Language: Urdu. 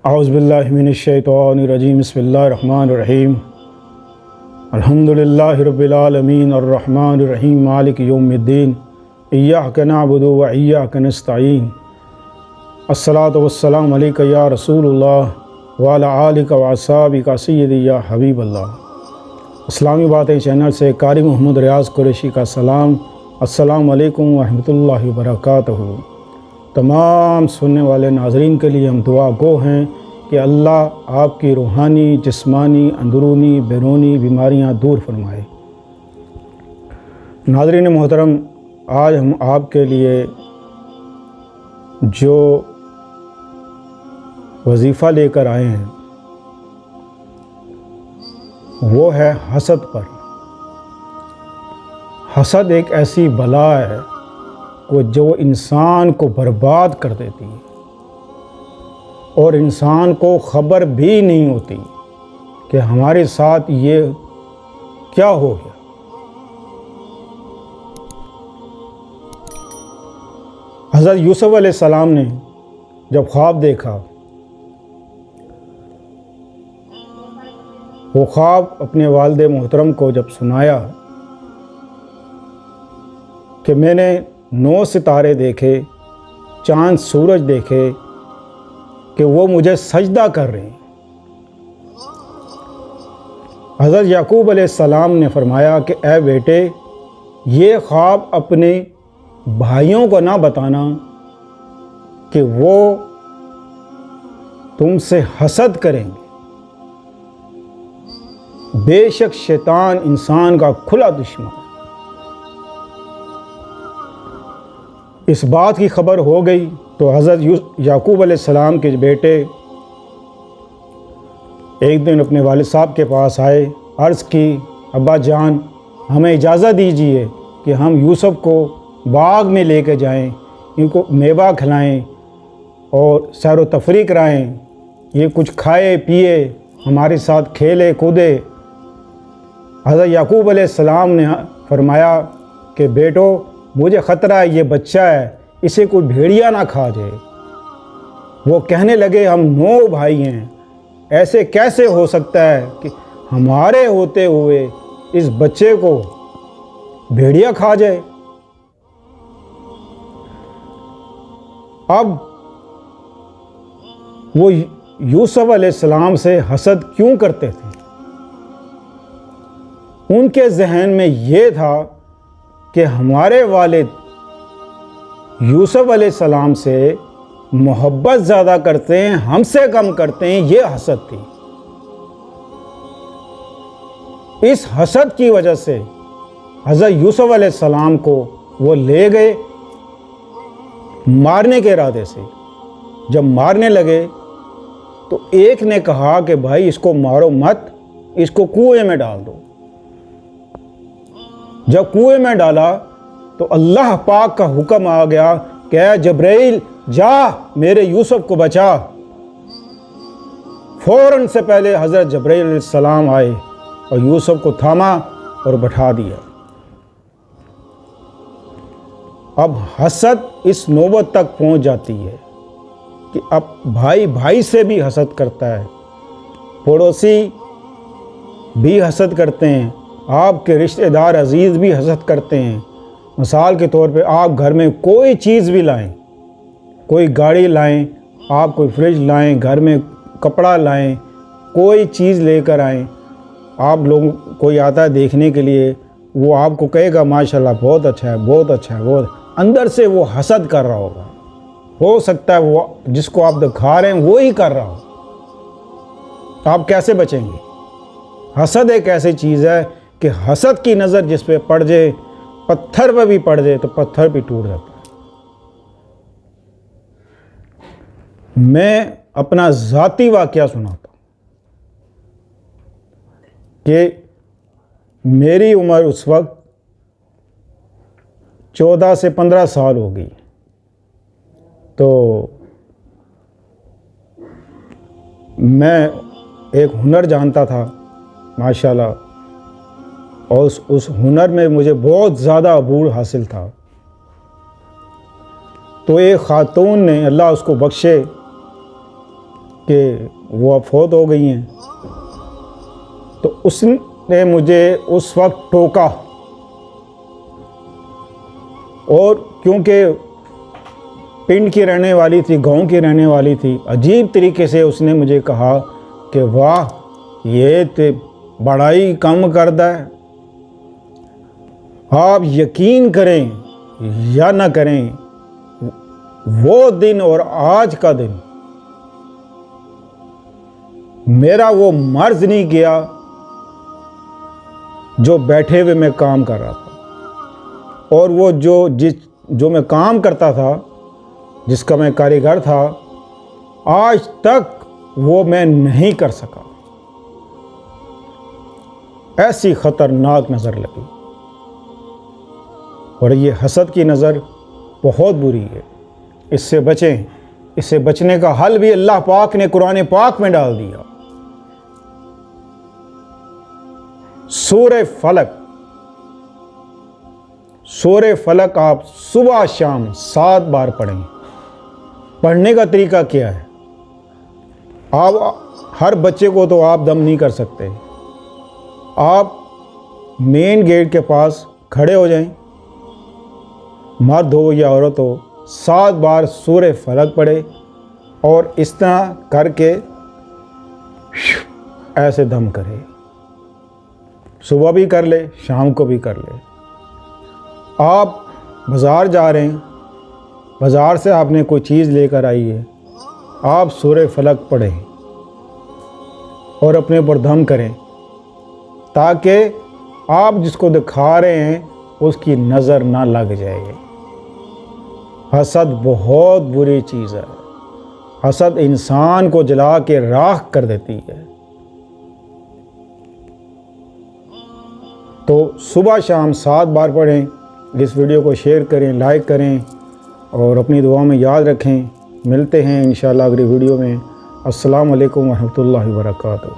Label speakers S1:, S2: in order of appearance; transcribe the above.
S1: اعوذ باللہ من الشیطان الرجیم بسم اللہ الرحمن الرحیم الحمدللہ رب العالمین الرحمن الرحیم مالک یوم الدین ایاک نعبد و ایاک نستعین الصلاۃ والسلام علیک یا رسول اللہ وعلی آلک و اصحابک سیدی یا حبیب اللہ۔ اسلامی باتیں چینل سے قاری محمد ریاض قریشی کا سلام۔ السلام علیکم ورحمۃ اللہ وبرکاتہ۔ تمام سننے والے ناظرین کے لیے ہم دعا گو ہیں کہ اللہ آپ کی روحانی، جسمانی، اندرونی، بیرونی بیماریاں دور فرمائے۔ ناظرین محترم، آج ہم آپ کے لیے جو وظیفہ لے کر آئے ہیں وہ ہے حسد پر۔ حسد ایک ایسی بلا ہے جو انسان کو برباد کر دیتی ہے اور انسان کو خبر بھی نہیں ہوتی کہ ہمارے ساتھ یہ کیا ہو گیا۔ حضرت یوسف علیہ السلام نے جب خواب دیکھا، وہ خواب اپنے والد محترم کو جب سنایا کہ میں نے 9 ستارے دیکھے، چاند سورج دیکھے کہ وہ مجھے سجدہ کر رہے ہیں۔ حضرت یعقوب علیہ السلام نے فرمایا کہ اے بیٹے، یہ خواب اپنے بھائیوں کو نہ بتانا کہ وہ تم سے حسد کریں گے۔ بے شک شیطان انسان کا کھلا دشمن ہے۔ اس بات کی خبر ہو گئی تو حضرت یعقوب علیہ السلام کے بیٹے ایک دن اپنے والد صاحب کے پاس آئے، عرض کی ابا جان ہمیں اجازت دیجیے کہ ہم یوسف کو باغ میں لے کے جائیں، ان کو میوہ کھلائیں اور سیر و تفریح کرائیں، یہ کچھ کھائے پیے، ہمارے ساتھ کھیلے کودے۔ حضرت یعقوب علیہ السلام نے فرمایا کہ بیٹو مجھے خطرہ ہے، یہ بچہ ہے، اسے کوئی بھیڑیا نہ کھا جائے۔ وہ کہنے لگے ہم 9 بھائی ہیں، ایسے کیسے ہو سکتا ہے کہ ہمارے ہوتے ہوئے اس بچے کو بھیڑیا کھا جائے۔ اب وہ یوسف علیہ السلام سے حسد کیوں کرتے تھے؟ ان کے ذہن میں یہ تھا کہ ہمارے والد یوسف علیہ السلام سے محبت زیادہ کرتے ہیں، ہم سے کم کرتے ہیں، یہ حسد تھی۔ اس حسد کی وجہ سے حضرت یوسف علیہ السلام کو وہ لے گئے مارنے کے ارادے سے۔ جب مارنے لگے تو ایک نے کہا کہ بھائی اس کو مارو مت، اس کو کنویں میں ڈال دو۔ جب کنویں میں ڈالا تو اللہ پاک کا حکم آ گیا کہ اے جبرائیل جا میرے یوسف کو بچا۔ فوراً سے پہلے حضرت جبرائیل علیہ السلام آئے اور یوسف کو تھاما اور بٹھا دیا۔ اب حسد اس نوبت تک پہنچ جاتی ہے کہ اب بھائی بھائی سے بھی حسد کرتا ہے، پڑوسی بھی حسد کرتے ہیں، آپ کے رشتہ دار عزیز بھی حسد کرتے ہیں۔ مثال کے طور پہ آپ گھر میں کوئی چیز بھی لائیں، کوئی گاڑی لائیں، آپ کوئی فریج لائیں، گھر میں کپڑا لائیں، کوئی چیز لے کر آئیں، آپ لوگوں کوئی آتا ہے دیکھنے کے لیے، وہ آپ کو کہے گا ماشاءاللہ بہت اچھا ہے، بہت اچھا ہے، بہت، اندر سے وہ حسد کر رہا ہوگا۔ ہو سکتا ہے وہ جس کو آپ دکھا رہے ہیں وہی کر رہا ہو۔ آپ کیسے بچیں گے؟ حسد ایک ایسی چیز ہے کہ حسد کی نظر جس پہ پڑ جائے، پتھر پہ بھی پڑ جائے تو پتھر بھی ٹوٹ جاتا ہے۔ میں اپنا ذاتی واقعہ سناتا ہوں کہ میری عمر اس وقت 14 سے 15 سال ہو گئی، تو میں ایک ہنر جانتا تھا ماشاءاللہ، اور اس ہنر میں مجھے بہت زیادہ عبور حاصل تھا۔ تو ایک خاتون نے، اللہ اس کو بخشے، کہ وہ اب فوت ہو گئی ہیں، تو اس نے مجھے اس وقت ٹوکا، اور کیونکہ پنڈ کی رہنے والی تھی، گاؤں کی رہنے والی تھی، عجیب طریقے سے اس نے مجھے کہا کہ واہ یہ تو بڑا ہی کم کردہ ہے، آپ یقین کریں یا نہ کریں، وہ دن اور آج کا دن میرا وہ مرض نہیں گیا جو بیٹھے ہوئے میں کام کر رہا تھا، اور وہ جو میں کام کرتا تھا، جس کا میں کاریگر تھا، آج تک وہ میں نہیں کر سکا۔ ایسی خطرناک نظر لگی، اور یہ حسد کی نظر بہت بری ہے، اس سے بچیں۔ اس سے بچنے کا حل بھی اللہ پاک نے قرآن پاک میں ڈال دیا۔ سورہ فلق، سورہ فلق آپ صبح شام 7 بار پڑھیں۔ پڑھنے کا طریقہ کیا ہے؟ آپ ہر بچے کو تو آپ دم نہیں کر سکتے، آپ مین گیٹ کے پاس کھڑے ہو جائیں، مرد ہو یا عورت ہو، 7 بار سورہ فلق پڑھے، اور اس طرح کر کے ایسے دم کرے، صبح بھی کر لے، شام کو بھی کر لے۔ آپ بازار جا رہے ہیں، بازار سے آپ نے کوئی چیز لے کر آئی ہے، آپ سورہ فلق پڑھیں اور اپنے پر دم کریں، تاکہ آپ جس کو دکھا رہے ہیں اس کی نظر نہ لگ جائے۔ حسد بہت بری چیز ہے، حسد انسان کو جلا کے راکھ کر دیتی ہے۔ تو صبح شام 7 بار پڑھیں، اس ویڈیو کو شیئر کریں، لائک کریں، اور اپنی دعا میں یاد رکھیں۔ ملتے ہیں انشاءاللہ اگلی ویڈیو میں۔ السلام علیکم ورحمۃ اللہ وبرکاتہ۔